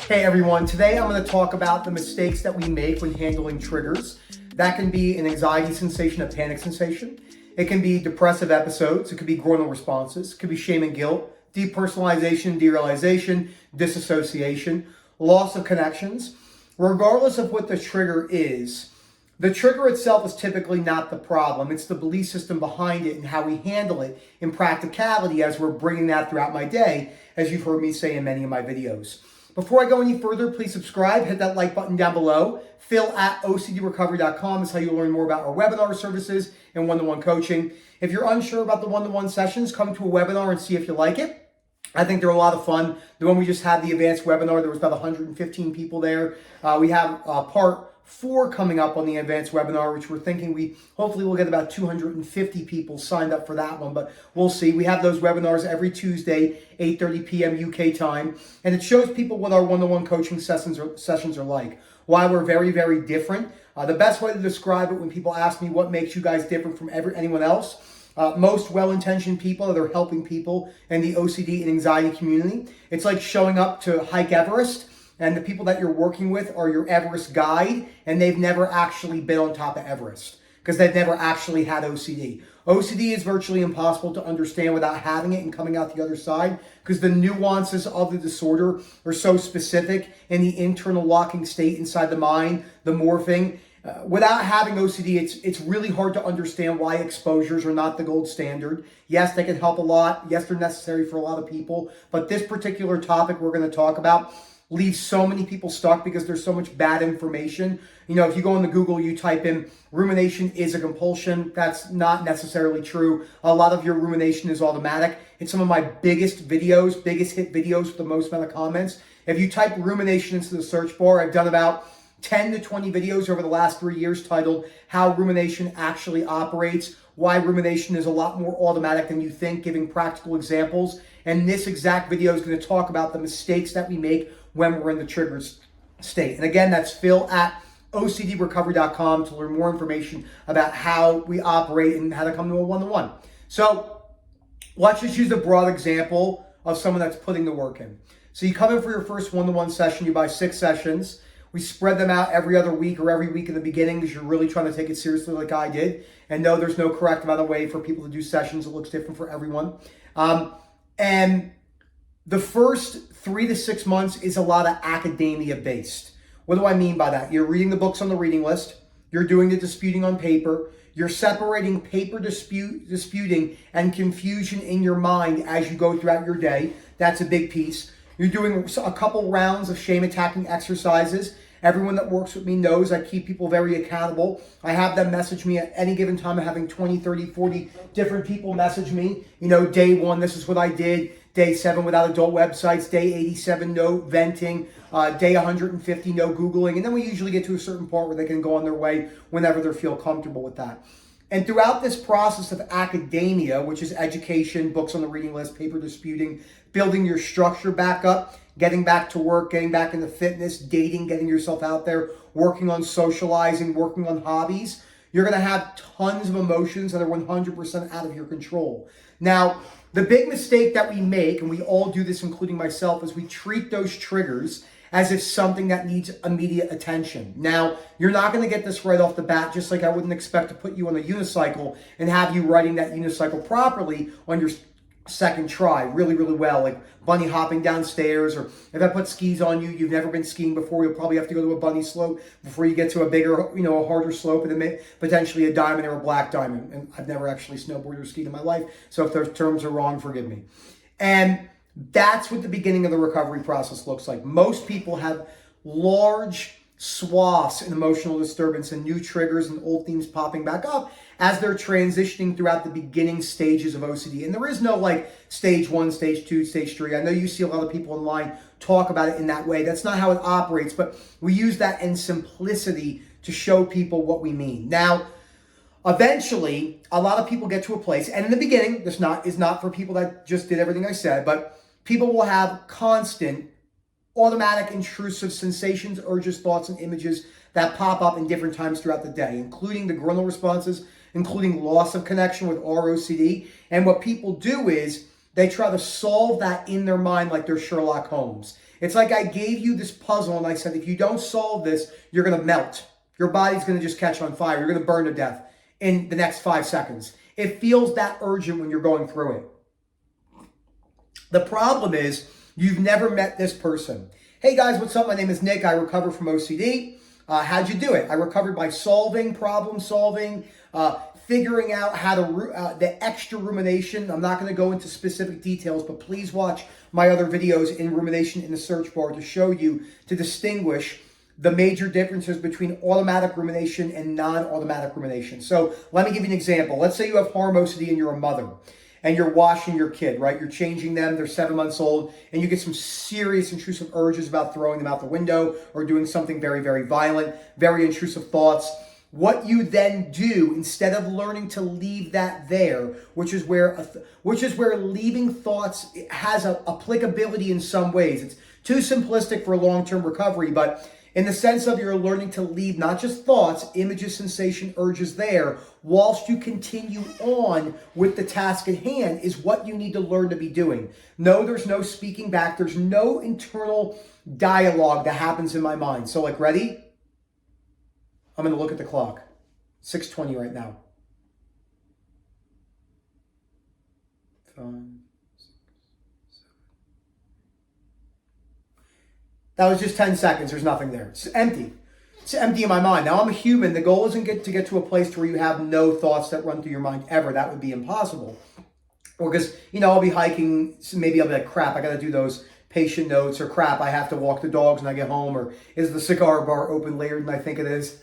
Hey everyone, today I'm going to talk about the mistakes that we make when handling triggers. That can be an anxiety sensation, a panic sensation. It can be depressive episodes. It could be groinal responses. It could be shame and guilt, depersonalization, derealization, disassociation, loss of connections. Regardless of what the trigger is, the trigger itself is typically not the problem. It's the belief system behind it and how we handle it in practicality as we're bringing that throughout my day, as you've heard me say in many of my videos. Before I go any further, please subscribe, hit that like button down below. Phil@ocdrecovery.com is how you'll learn more about our webinar services and one-to-one coaching. If you're unsure about the one-to-one sessions, come to a webinar and see if you like it. I think they're a lot of fun. The one we just had, the advanced webinar, there was about 115 people there. We have part 4 coming up on the advanced webinar, which we're thinking hopefully we'll get about 250 people signed up for that one, but we'll see. We have those webinars every Tuesday, 8:30 p.m. UK time, and it shows people what our one-to-one coaching sessions are like, why we're very, very different. The best way to describe it when people ask me what makes you guys different from anyone else, most well-intentioned people that are helping people in the OCD and anxiety community, it's like showing up to hike Everest, and the people that you're working with are your Everest guide, and they've never actually been on top of Everest because they've never actually had OCD. OCD is virtually impossible to understand without having it and coming out the other side because the nuances of the disorder are so specific in the internal locking state inside the mind, the morphing. Without having OCD, it's really hard to understand why exposures are not the gold standard. Yes, they can help a lot. Yes, they're necessary for a lot of people. But this particular topic we're going to talk about leaves so many people stuck because there's so much bad information. You know, if you go into Google, you type in rumination is a compulsion. That's not necessarily true. A lot of your rumination is automatic. It's some of my biggest hit videos with the most amount of comments. If you type rumination into the search bar, I've done about 10 to 20 videos over the last 3 years titled How Rumination Actually Operates, why rumination is a lot more automatic than you think, giving practical examples. And this exact video is going to talk about the mistakes that we make when we're in the triggered state. And again, that's Phil@ocdrecovery.com to learn more information about how we operate and how to come to a one-to-one. So let's just use a broad example of someone that's putting the work in. So you come in for your first one-to-one session, you buy 6 sessions. We spread them out every other week or every week in the beginning because you're really trying to take it seriously like I did. And no, there's no correct amount of way for people to do sessions. It looks different for everyone. And the first 3 to 6 months is a lot of academia based. What do I mean by that? You're reading the books on the reading list. You're doing the disputing on paper. You're separating paper disputing and confusion in your mind as you go throughout your day. That's a big piece. You're doing a couple rounds of shame attacking exercises. Everyone that works with me knows I keep people very accountable. I have them message me at any given time. I'm having 20, 30, 40 different people message me. You know, day 1, this is what I did. Day 7, without adult websites. Day 87, no venting. Day 150, no Googling. And then we usually get to a certain part where they can go on their way whenever they feel comfortable with that. And throughout this process of academia, which is education, books on the reading list, paper disputing, building your structure back up, getting back to work, getting back into fitness, dating, getting yourself out there, working on socializing, working on hobbies, you're going to have tons of emotions that are 100% out of your control. Now, the big mistake that we make, and we all do this, including myself, is we treat those triggers as if something that needs immediate attention. Now, you're not going to get this right off the bat, just like I wouldn't expect to put you on a unicycle and have you riding that unicycle properly on your second try really, really well, like bunny hopping downstairs, or if I put skis on you, you've never been skiing before, you'll probably have to go to a bunny slope before you get to a bigger, a harder slope, and then potentially a diamond or a black diamond. And I've never actually snowboarded or skied in my life, so if those terms are wrong, forgive me. And that's what the beginning of the recovery process looks like. Most people have large swaths in emotional disturbance and new triggers and old themes popping back up as they're transitioning throughout the beginning stages of OCD. And there is no like stage 1, stage 2, stage 3. I know you see a lot of people online talk about it in that way. That's not how it operates, but we use that in simplicity to show people what we mean. Now, eventually, a lot of people get to a place, and in the beginning, this is not for people that just did everything I said, but people will have constant automatic intrusive sensations, urges, thoughts, and images that pop up in different times throughout the day, including the groinal responses, including loss of connection with ROCD. And what people do is They try to solve that in their mind like they're Sherlock Holmes. It's like I gave you this puzzle and I said, if you don't solve this, you're going to melt. Your body's going to just catch on fire. You're going to burn to death in the next 5 seconds. It feels that urgent when you're going through it. The problem is you've never met this person. Hey guys, what's up? My name is Nick. I recovered from OCD. How'd you do it? I recovered by problem solving, figuring out how to, the extra rumination. I'm not going to go into specific details, but please watch my other videos in rumination in the search bar to show you, to distinguish the major differences between automatic rumination and non-automatic rumination. So let me give you an example. Let's say you have harm OCD and you're a mother and you're washing your kid, right? You're changing them, they're 7 months old, and you get some serious intrusive urges about throwing them out the window or doing something very, very violent, very intrusive thoughts. What you then do, instead of learning to leave that there, which is where leaving thoughts has a applicability in some ways. It's too simplistic for long-term recovery, but in the sense of you're learning to leave not just thoughts, images, sensation, urges there, whilst you continue on with the task at hand, is what you need to learn to be doing. No, there's no speaking back. There's no internal dialogue that happens in my mind. So like, ready? I'm going to look at the clock. 6:20 right now. 5, 6, 7. That was just 10 seconds. There's nothing there. It's empty. It's empty in my mind. Now I'm a human. The goal isn't to get to a place where you have no thoughts that run through your mind ever. That would be impossible. Or because, I'll be hiking. So maybe I'll be like, crap, I got to do those patient notes, or crap, I have to walk the dogs when I get home, or is the cigar bar open later than I think it is?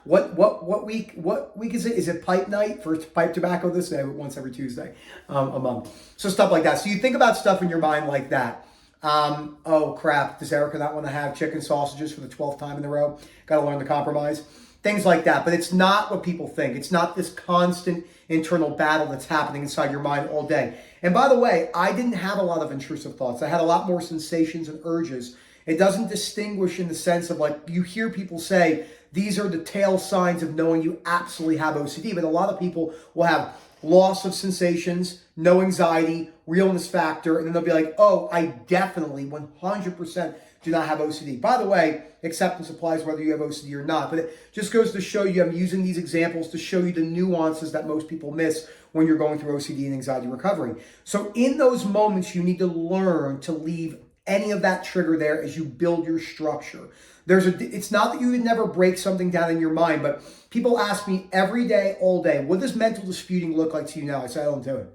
What week is it? Is it pipe night for pipe tobacco? This day, once every Tuesday a month. So stuff like that. So you think about stuff in your mind like that. Oh crap, does Erica not want to have chicken sausages for the 12th time in a row? Got to learn to compromise. Things like that. But it's not what people think. It's not this constant internal battle that's happening inside your mind all day. And by the way, I didn't have a lot of intrusive thoughts. I had a lot more sensations and urges. It doesn't distinguish in the sense of, like, you hear people say, these are the tail signs of knowing you absolutely have OCD. But a lot of people will have loss of sensations, no anxiety, realness factor, and then they'll be like, oh, I definitely 100% do not have OCD. By the way, acceptance applies whether you have OCD or not, but it just goes to show you, I'm using these examples to show you the nuances that most people miss when you're going through OCD and anxiety recovery. So in those moments, you need to learn to leave any of that trigger there as you build your structure. It's not that you would never break something down in your mind, but people ask me every day, all day, what does mental disputing look like to you now? I say, I don't do it.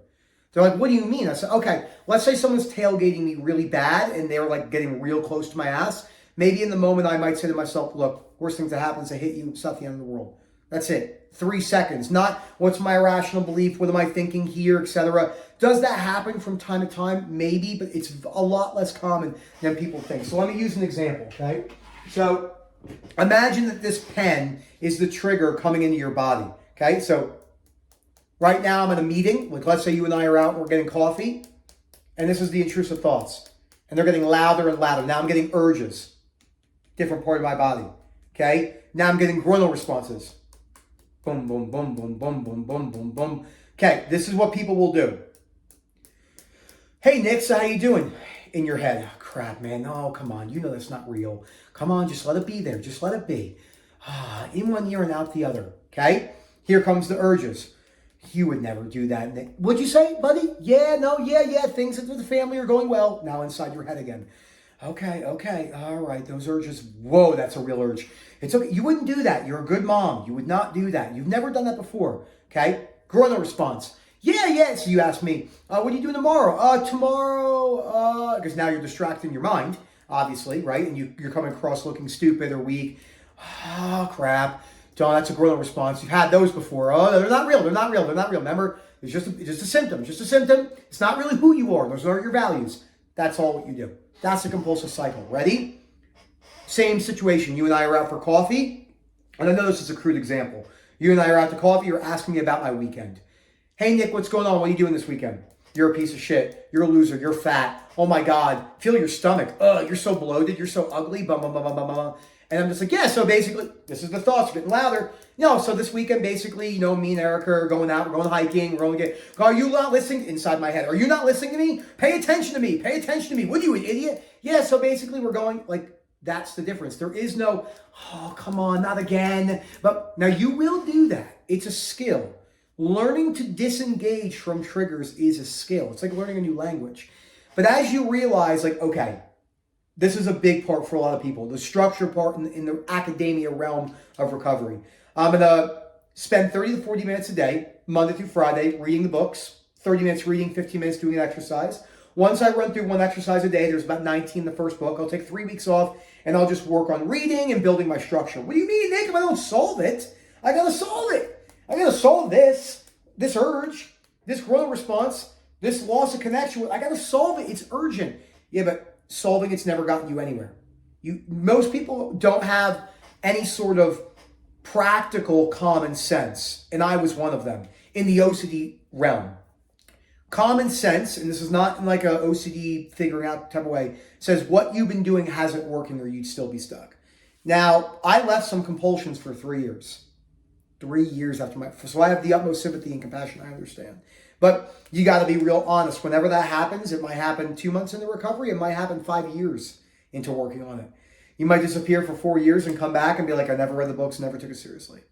They're like, what do you mean? I said, okay, let's say someone's tailgating me really bad and they're like getting real close to my ass. Maybe in the moment I might say to myself, look, worst thing that happens, I hit you, it's not the end of the world. That's it. 3 seconds. Not what's my irrational belief, what am I thinking here, etc. Does that happen from time to time? Maybe, but it's a lot less common than people think. So let me use an example, okay? So imagine that this pen is the trigger coming into your body, okay? So right now I'm in a meeting, like let's say you and I are out and we're getting coffee, and this is the intrusive thoughts. And they're getting louder and louder. Now I'm getting urges, different part of my body, okay? Now I'm getting groinal responses. Boom, boom, boom, boom, boom, boom, boom, boom, boom. Okay, this is what people will do. Hey, Nick, so how you doing? In your head, oh, crap, man. Oh, come on. You know that's not real. Come on, just let it be there. Just let it be. In one ear and out the other, okay? Here comes the urges. You would never do that, Nick. What'd you say, buddy? Yeah, no, yeah. Things with the family are going well. Now inside your head again. Okay. All right, those urges. Whoa, that's a real urge. It's okay. You wouldn't do that. You're a good mom. You would not do that. You've never done that before, okay? Groinal response. Yeah. So you ask me, what are you doing tomorrow? Tomorrow, because now you're distracting your mind, obviously, right? And you're coming across looking stupid or weak. Oh, crap. John, that's a groinal response. You've had those before. Oh, no, they're not real. Remember, it's just a symptom. It's not really who you are. Those aren't your values. That's all what you do. That's a compulsive cycle. Ready? Same situation. You and I are out for coffee. And I know this is a crude example. You and I are out to coffee. You're asking me about my weekend. Hey, Nick, what's going on? What are you doing this weekend? You're a piece of shit. You're a loser. You're fat. Oh, my God. Feel your stomach. You're so bloated. You're so ugly. Bum, bum, bum, bum, bum, bum. And I'm just like, yeah, so basically, this is the thoughts getting louder. So this weekend, basically, me and Erica are going out, we're going hiking, we're going to get, are you not listening? Inside my head, are you not listening to me? Pay attention to me. Pay attention to me. Would you, an idiot? Yeah, so basically we're going, that's the difference. There is no, oh, come on, not again. But now you will do that. It's a skill. Learning to disengage from triggers is a skill. It's like learning a new language. But as you realize, okay, this is a big part for a lot of people, the structure part in the academia realm of recovery. I'm going to spend 30 to 40 minutes a day, Monday through Friday, reading the books, 30 minutes reading, 15 minutes doing an exercise. Once I run through one exercise a day, there's about 19 in the first book. I'll take 3 weeks off, and I'll just work on reading and building my structure. What do you mean, Nick? If I don't solve it, I got to solve it. I got to solve this urge, this growth response, this loss of connection. I got to solve it. It's urgent. Yeah, but solving it's never gotten you anywhere. Most people don't have any sort of practical common sense, and I was one of them in the OCD realm. Common sense, and this is not in like a OCD figuring out type of way, says what you've been doing hasn't working or you'd still be stuck. Now, I left some compulsions for 3 years. 3 years after so I have the utmost sympathy and compassion, I understand. But you got to be real honest. Whenever that happens, it might happen 2 months into recovery. It might happen 5 years into working on it. You might disappear for 4 years and come back and be like, I never read the books, never took it seriously.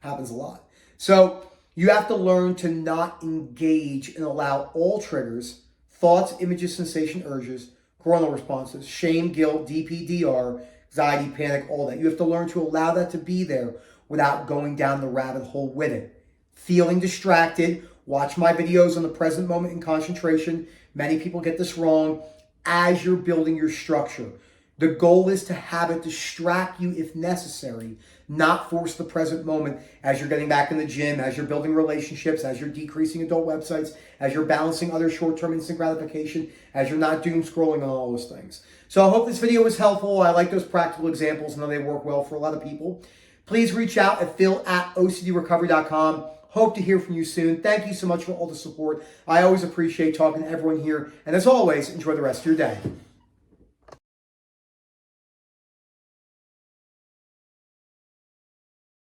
Happens a lot. So you have to learn to not engage and allow all triggers, thoughts, images, sensation, urges, coronal responses, shame, guilt, DPDR, anxiety, panic, all that. You have to learn to allow that to be there without going down the rabbit hole with it. Feeling distracted, watch my videos on the present moment and concentration. Many people get this wrong as you're building your structure. The goal is to have it distract you if necessary, not force the present moment as you're getting back in the gym, as you're building relationships, as you're decreasing adult websites, as you're balancing other short-term instant gratification, as you're not doom scrolling on all those things. So I hope this video was helpful. I like those practical examples. I know they work well for a lot of people. Please reach out at phil@ocdrecovery.com. Hope to hear from you soon. Thank you so much for all the support. I always appreciate talking to everyone here. And as always, enjoy the rest of your day.